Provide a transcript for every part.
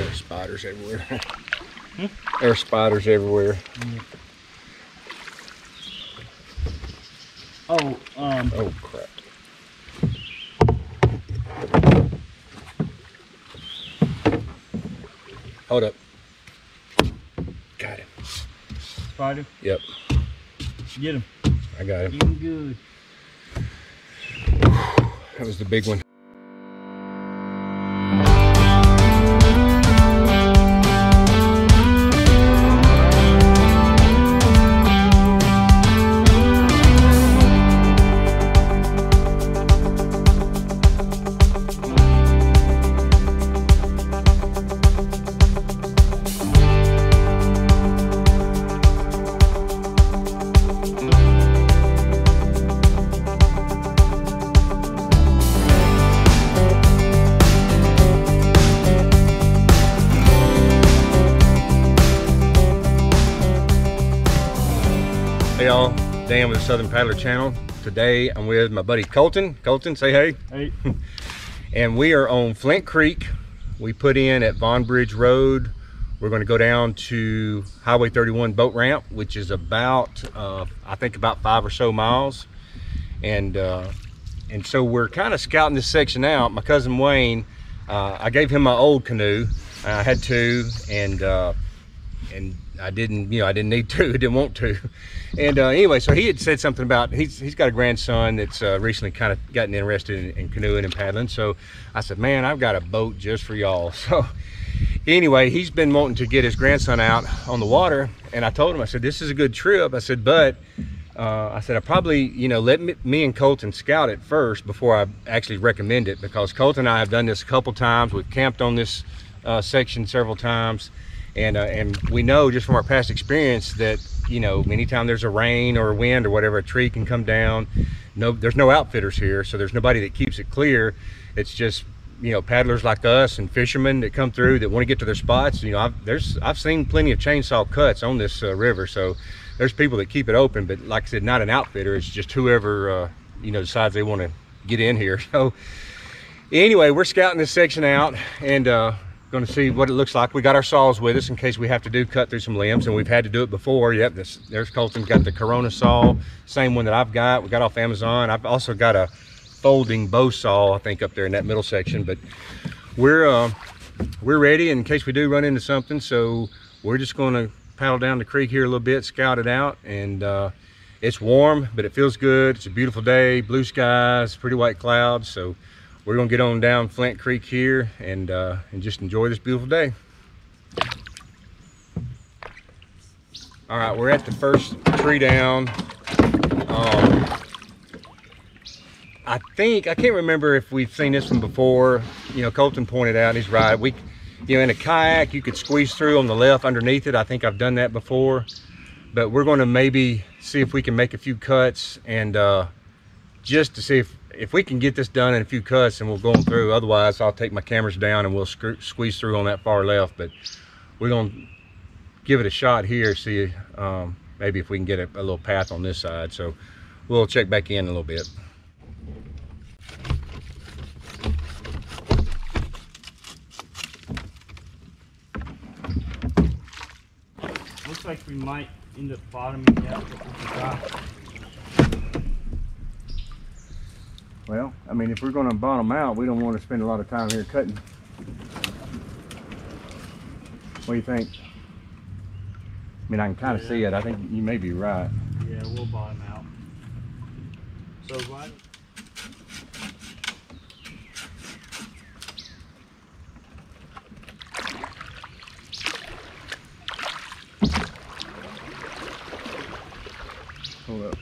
There's spiders everywhere. There are spiders everywhere. Oh, oh crap. Hold up. Got him. Spider? Yep. Get him. I got him. Get him good. That was the big one. Hey y'all, Dan with the Southern Paddler channel. Today I'm with my buddy Colton. Colton, say hey. Hey. And we are on Flint Creek. We put in at Vaughn Bridge Road. We're going to go down to Highway 31 boat ramp, which is about, I think about 5 or so miles. And so we're kind of scouting this section out. My cousin Wayne, I gave him my old canoe. I had two, and I didn't need to, didn't want to. And anyway, so he had said something about, he's got a grandson that's recently kind of gotten interested in canoeing and paddling. So I said, man, I've got a boat just for y'all. So anyway, he's been wanting to get his grandson out on the water. And I told him, I said, this is a good trip. I said, but I said, I probably, let me and Colton scout it first before I actually recommend it, because Colton and I have done this a couple times. We've camped on this section several times. And we know just from our past experience that, anytime there's a rain or a wind or whatever, a tree can come down. There's no outfitters here, so there's nobody that keeps it clear. It's just, paddlers like us and fishermen that come through that want to get to their spots. I've seen plenty of chainsaw cuts on this river, so there's people that keep it open, but like I said, not an outfitter. It's just whoever, decides they want to get in here. So anyway, we're scouting this section out and going to see what it looks like. We got our saws with us in case we have to cut through some limbs, and we've had to do it before. Yep, there's Colton's got the Corona saw, same one that I've got. We got off Amazon. I've also got a folding bow saw, I think, up there in that middle section. But we're ready in case we do run into something. So we're just going to paddle down the creek here a little bit, scout it out, and it's warm, but it feels good. It's a beautiful day, blue skies, pretty white clouds. So we're gonna get on down Flint Creek here and just enjoy this beautiful day. All right, we're at the first tree down. I can't remember if we've seen this one before. Colton pointed out, he's right. In a kayak, you could squeeze through on the left underneath it. I think I've done that before, but we're gonna maybe see if we can make a few cuts and just to see if we can get this done in a few cuts, and we'll go on through. Otherwise, I'll take my cameras down and we'll squeeze through on that far left. But we're gonna give it a shot here, see maybe if we can get a little path on this side. So we'll check back in a little bit. Looks like we might end up bottoming out what we got. Well, I mean, if we're going to bottom out, we don't want to spend a lot of time here cutting. What do you think? I mean, I can kind of see it. I think you may be right. Yeah, we'll bottom out. So what? Hold up.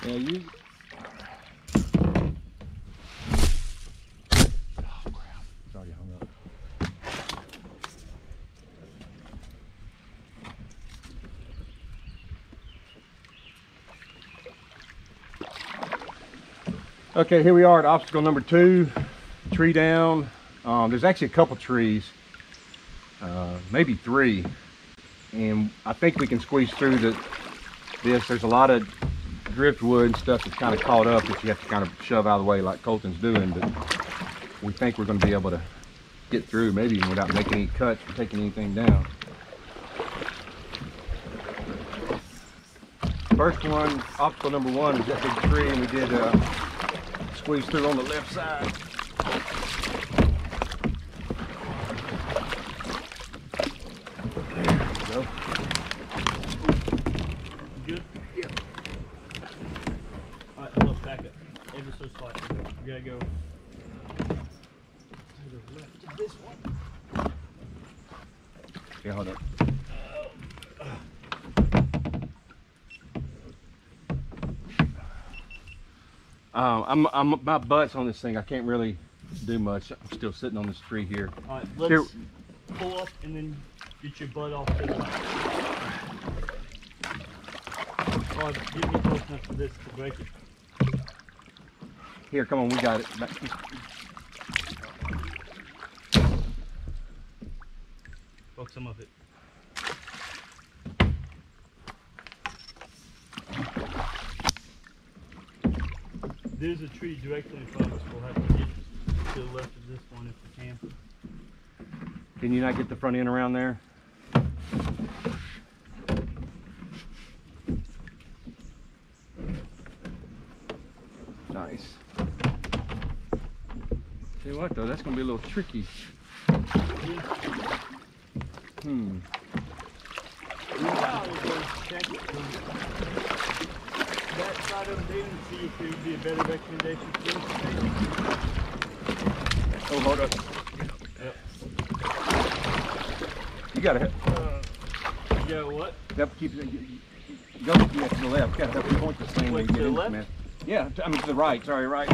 Yeah, you. Oh crap! It's already hung up. Okay, here we are at obstacle number 2. Tree down. There's actually a couple trees, maybe 3, and I think we can squeeze through this. There's a lot of driftwood and stuff that's kind of caught up that you have to kind of shove out of the way like Colton's doing, but we think we're going to be able to get through, maybe even without making any cuts or taking anything down. First one, obstacle number one, was that big tree, and we did squeeze through on the left side. There we go. Good? Yep. Alright, look, back up. Ever so slightly. You gotta go to the left of this one. Yeah, hold up. My butt's on this thing. I can't really do much. I'm still sitting on this tree here. Alright, let's pull up and then get your butt off to the right. Oh, get me close enough for this to break it. Here, come on, we got it. Poke some of it. There's a tree directly in front of us. We'll have to get to the left of this one if we can. Can you not get the front end around there? Nice. Tell you what though, that's gonna be a little tricky. That side of there and see if there would be a better recommendation for this. Oh, hold up. Yep. You gotta Yeah, what? keep go to the left. Gotta help you point this thing when you get to the in, left? man. Yeah, I mean to the right. Sorry, right.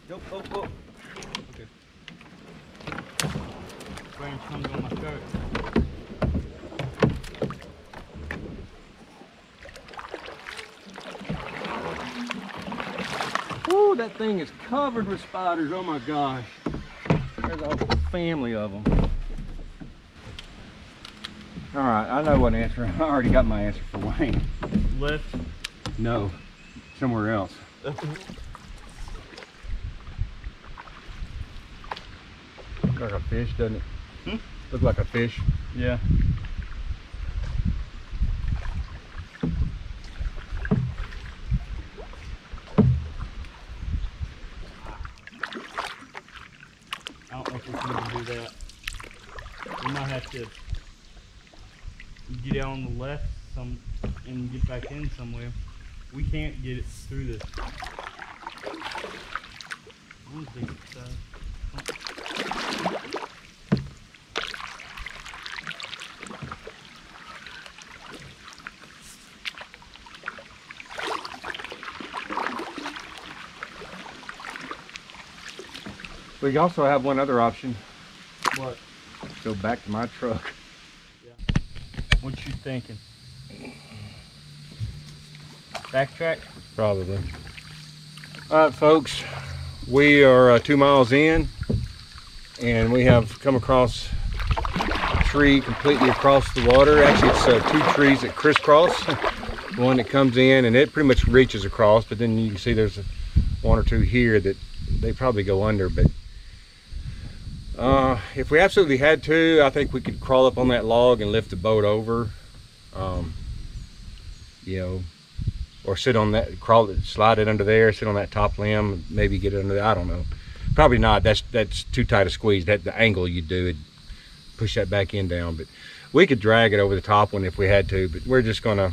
Go. Okay. Branch hung on my shirt. Woo, that thing is covered with spiders. Oh my gosh. There's a whole family of them. All right, I know what answer. I already got my answer for Wayne. Left. No, somewhere else. Look like a fish, doesn't it? Look like a fish. Yeah. I don't know if we can do that. We might have to get out on the left some and get back in somewhere. We can't get it through this. I don't think it's We also have one other option. What? Go back to my truck. Yeah. What you thinking? Backtrack? Probably. All right, folks. We are 2 miles in, and we have come across a tree completely across the water. Actually, it's 2 trees that crisscross. One that comes in, and it pretty much reaches across, but then you can see there's 1 or 2 here that they probably go under. But if we absolutely had to, I think we could crawl up on that log and lift the boat over. You know, or sit on that, slide it under there, sit on that top limb, maybe get it under there. I don't know. Probably not. That's too tight a squeeze. That the angle you do it, push that back end down. But we could drag it over the top one if we had to. But we're just gonna.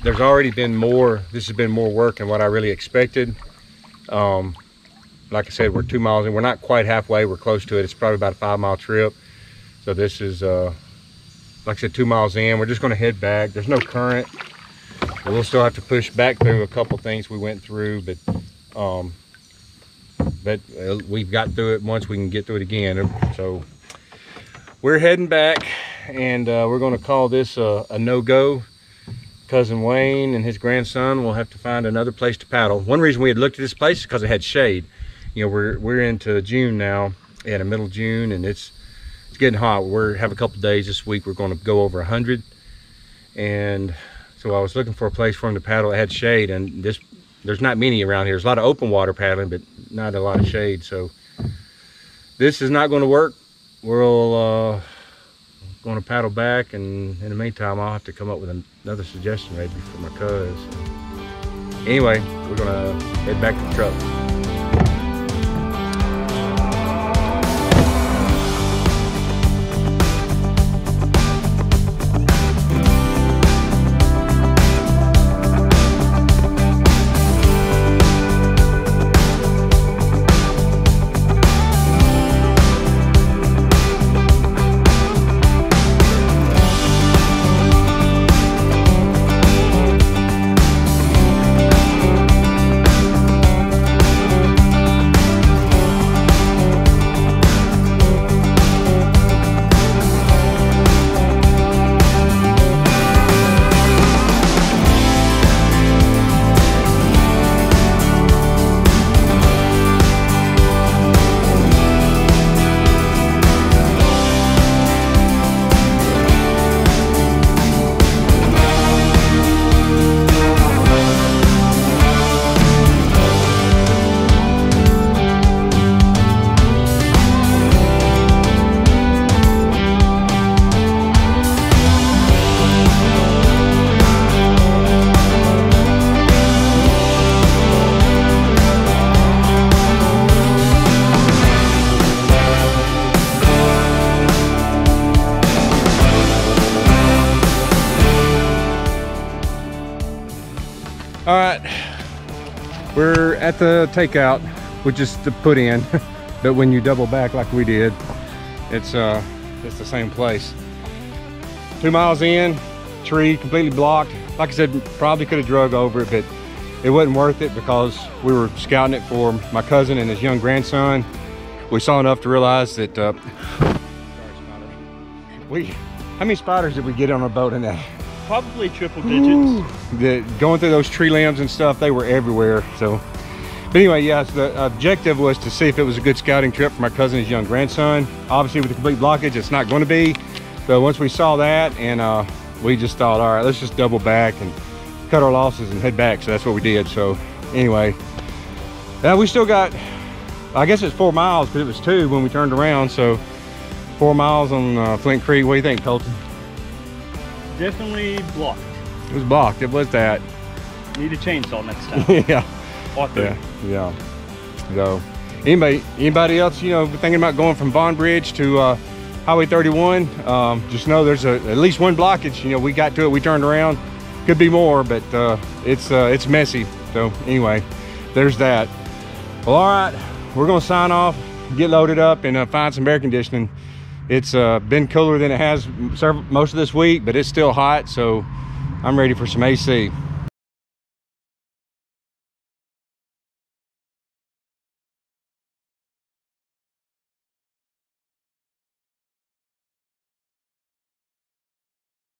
There's already been more. This has been more work than what I really expected. Like I said, we're 2 miles in. We're not quite halfway. We're close to it. It's probably about a 5-mile trip. So this is, like I said, 2 miles in. We're just going to head back. There's no current. We'll still have to push back through a couple things we went through, but we've got through it once. We can get through it again. So we're heading back, and we're going to call this a no-go. Cousin Wayne and his grandson will have to find another place to paddle. One reason we had looked at this place is because it had shade. You know, we're into June now, in the middle of June, and it's getting hot. We're have a couple days this week. We're going to go over 100, and so I was looking for a place for him to paddle that had shade, and there's not many around here. There's a lot of open water paddling, but not a lot of shade. So this is not going to work. We'll going to paddle back, and in the meantime I'll have to come up with another suggestion maybe for my cuz. Anyway, we're gonna head back to the truck. All right, we're at the takeout, which is to put in, but when you double back like we did, it's the same place. 2 miles in, tree completely blocked. Like I said, probably could have drug over it, but it wasn't worth it because we were scouting it for my cousin and his young grandson. We saw enough to realize that, sorry, spider. How many spiders did we get on a boat in that? Probably triple digits. Going through those tree limbs and stuff, they were everywhere. So, but anyway, yes, the objective was to see if it was a good scouting trip for my cousin and his young grandson. Obviously, with the complete blockage, it's not going to be. So once we saw that, and we just thought, all right, let's just double back and cut our losses and head back. So that's what we did. So anyway, we still got, I guess it's 4 miles because it was 2 when we turned around. So 4 miles on Flint Creek. What do you think, Colton? Definitely blocked. It was blocked. It was that. Need a chainsaw next time. Yeah. Yeah. So, anybody else, you know, thinking about going from Vaughn Bridge to Highway 31? Just know there's at least one blockage. You know, we got to it. We turned around. Could be more, but it's messy. So anyway, there's that. Well, all right. We're gonna sign off, get loaded up, and find some air conditioning. It's been cooler than it has most of this week, but it's still hot, so I'm ready for some AC.